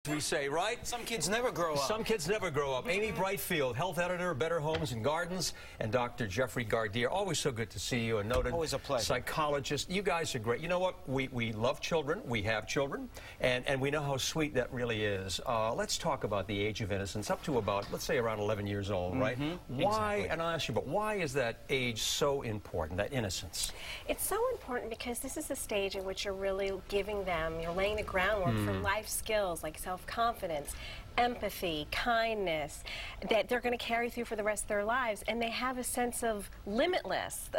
We say, right? Some kids never grow up. Some kids never grow up. Amy Brightfield, health editor, Better Homes and Gardens, and Dr. Jeffrey Gardier. Always so good to see you. A noted Always a pleasure. Psychologist. You guys are great. You know what? We love children. We have children, and we know how sweet that really is. Let's talk about the age of innocence, up to about, let's say, around 11 years old, right? Why? Exactly. And I'll ask you, but why is that age so important? That innocence? It's so important because this is the stage in which you're really giving them, you're laying the groundwork for life skills like self-confidence, empathy, kindness, that they're going to carry through for the rest of their lives, and they have a sense of limitless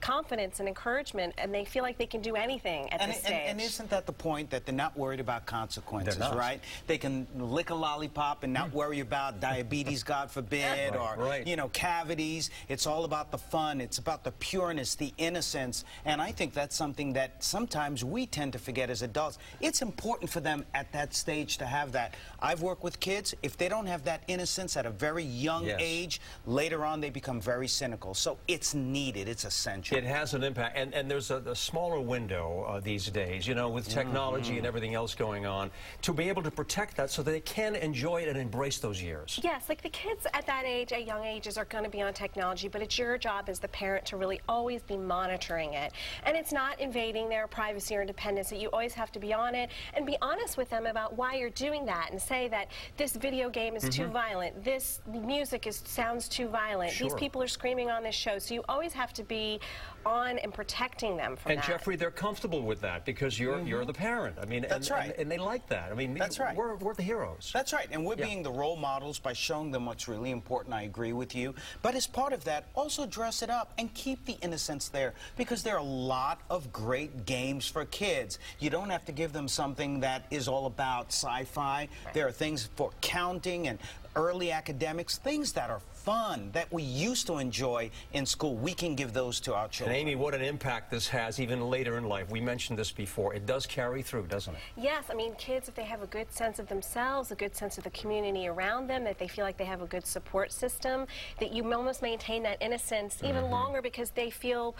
confidence and encouragement, and they feel like they can do anything at this stage. And isn't that the point, that they're not worried about consequences, They're not. right? They can lick a lollipop and not worry about diabetes, God forbid, or, you know, cavities. It's all about the fun. It's about the pureness, the innocence, and I think that's something that sometimes we tend to forget as adults. It's important for them at that stage to have that. I've worked with kids. If they don't have that innocence at a very young age, later on they become very cynical. So it's needed. It's essential. It has an impact, and there's a smaller window these days, you know, with technology and everything else going on, to be able to protect that so that they can enjoy it and embrace those years. Yes, like the kids at that age, at young ages, are going to be on technology, but it's your job as the parent to really always be monitoring it. And it's not invading their privacy or independence, that you always have to be on it and be honest with them about why you're doing that, and say that this video game is too violent, this music sounds too violent, these people are screaming on this show. So you always have to be on and protecting them from that. And Jeffrey, they're comfortable with that because you're the parent. I mean, That's right. And they like that. I mean, That's right. We're the heroes. That's right, and we're being the role models by showing them what's really important. I agree with you. But as part of that, also dress it up and keep the innocence there, because there are a lot of great games for kids. You don't have to give them something that is all about sci-fi. There are things for counting and early academics, things that are fun, that we used to enjoy in school. We can give those to our children. And Amy, what an impact this has even later in life. We mentioned this before. It does carry through, doesn't it? Yes, I mean, kids, if they have a good sense of themselves, a good sense of the community around them, that they feel like they have a good support system, that you almost maintain that innocence even longer because they feel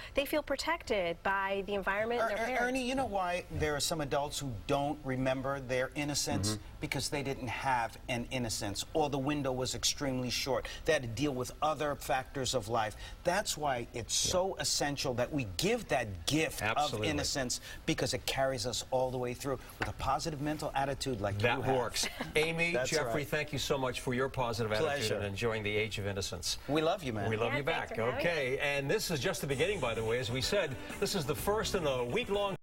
protected by the environment and their parents. Ernie, you know why there are some adults who don't remember their innocence? Because they didn't have an innocence, or the window was extremely short. They had to deal with other factors of life. That's why it's so essential that we give that gift of innocence, because it carries us all the way through with a positive mental attitude like you have. That works. Amy, Jeffrey, thank you so much for your positive attitude and enjoying the Age of Innocence. We love you, man. We love you back. Okay, and this is just the beginning, by the way. As we said, this is the first in a week-long